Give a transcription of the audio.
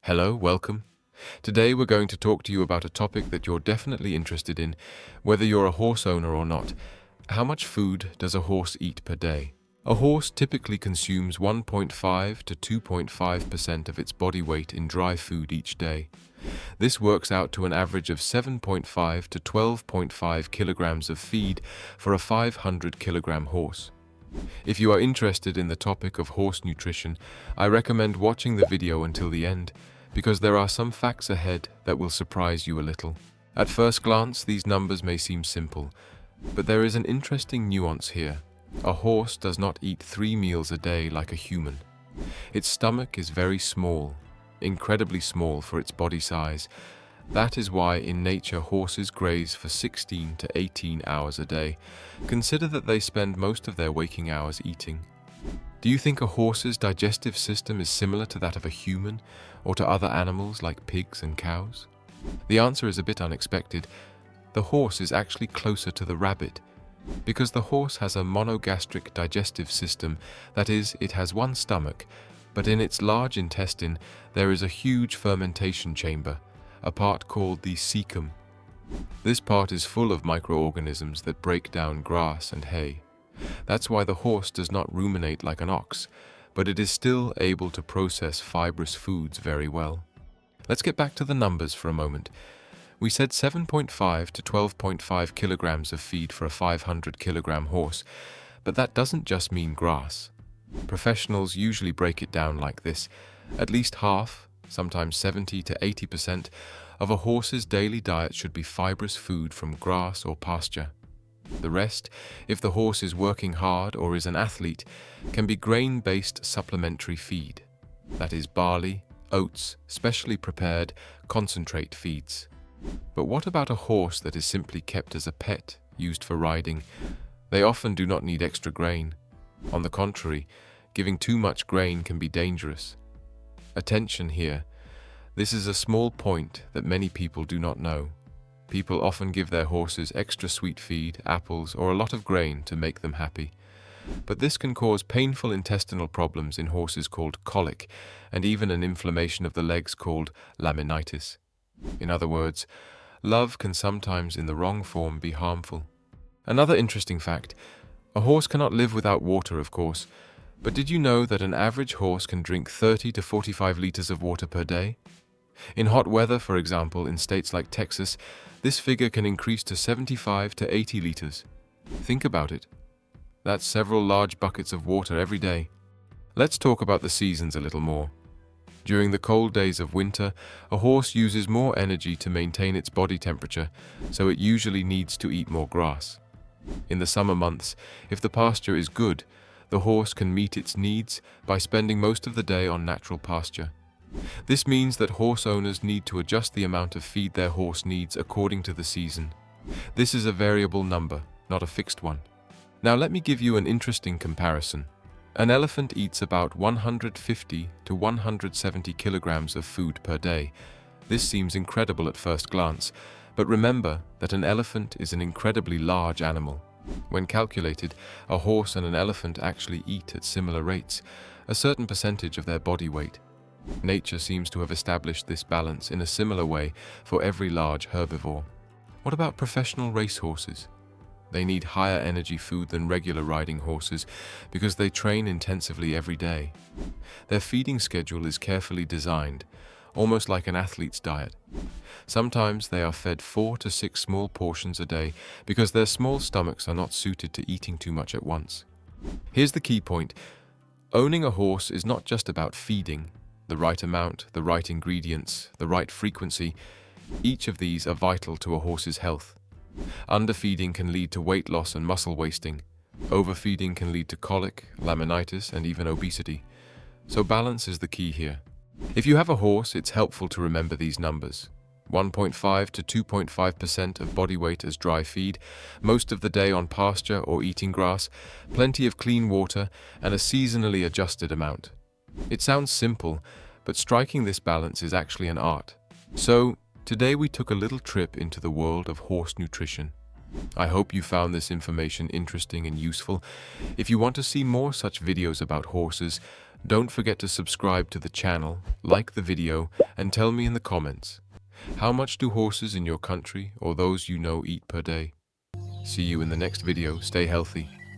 Hello, welcome. Today we're going to talk to you about a topic that you're definitely interested in, whether you're a horse owner or not. How much food does a horse eat per day? A horse typically consumes 1.5 to 2.5% of its body weight in dry food each day. This works out to an average of 7.5 to 12.5 kilograms of feed for a 500 kilogram horse. If you are interested in the topic of horse nutrition, I recommend watching the video until the end, because there are some facts ahead that will surprise you a little. At first glance, these numbers may seem simple, but there is an interesting nuance here. A horse does not eat 3 meals a day like a human. Its stomach is very small, incredibly small for its body size. That is why in nature horses graze for 16 to 18 hours a day. Consider that they spend most of their waking hours eating. Do you think a horse's digestive system is similar to that of a human or to other animals like pigs and cows? The answer is a bit unexpected. The horse is actually closer to the rabbit, because the horse has a monogastric digestive system. That is, it has one stomach, but in its large intestine there is a huge fermentation chamber, a part called the cecum. This part is full of microorganisms that break down grass and hay. That's why the horse does not ruminate like an ox, but it is still able to process fibrous foods very well. Let's get back to the numbers for a moment. We said 7.5 to 12.5 kilograms of feed for a 500 kilogram horse, but that doesn't just mean grass. Professionals usually break it down like this. At least half, sometimes 70 to 80% of a horse's daily diet should be fibrous food from grass or pasture. The rest, if the horse is working hard or is an athlete, can be grain-based supplementary feed. That is barley, oats, specially prepared, concentrate feeds. But what about a horse that is simply kept as a pet, used for riding? They often do not need extra grain. On the contrary, giving too much grain can be dangerous. Attention here. This is a small point that many people do not know. People often give their horses extra sweet feed, apples, or a lot of grain to make them happy. But this can cause painful intestinal problems in horses called colic, and even an inflammation of the legs called laminitis. In other words, love can sometimes in the wrong form be harmful. Another interesting fact, a horse cannot live without water, of course, but did you know that an average horse can drink 30 to 45 liters of water per day? In hot weather, for example, in states like Texas, this figure can increase to 75 to 80 liters. Think about it. That's several large buckets of water every day. Let's talk about the seasons a little more. During the cold days of winter, a horse uses more energy to maintain its body temperature, so it usually needs to eat more grass. In the summer months, if the pasture is good, the horse can meet its needs by spending most of the day on natural pasture. This means that horse owners need to adjust the amount of feed their horse needs according to the season. This is a variable number, not a fixed one. Now let me give you an interesting comparison. An elephant eats about 150 to 170 kilograms of food per day. This seems incredible at first glance, but remember that an elephant is an incredibly large animal. When calculated, a horse and an elephant actually eat at similar rates, a certain percentage of their body weight. Nature seems to have established this balance in a similar way for every large herbivore. What about professional racehorses? They need higher energy food than regular riding horses because they train intensively every day. Their feeding schedule is carefully designed, almost like an athlete's diet. Sometimes they are fed 4 to 6 small portions a day because their small stomachs are not suited to eating too much at once. Here's the key point. Owning a horse is not just about feeding. The right amount, the right ingredients, the right frequency, each of these are vital to a horse's health. Underfeeding can lead to weight loss and muscle wasting. Overfeeding can lead to colic, laminitis, and even obesity. So balance is the key here. If you have a horse, it's helpful to remember these numbers. 1.5 to 2.5% of body weight as dry feed, most of the day on pasture or eating grass, plenty of clean water, and a seasonally adjusted amount. It sounds simple, but striking this balance is actually an art. So, today we took a little trip into the world of horse nutrition. I hope you found this information interesting and useful. If you want to see more such videos about horses, Don't forget to subscribe to the channel, like the video, and tell me in the comments, how much do horses in your country or those you know eat per day? See you in the next video. Stay healthy.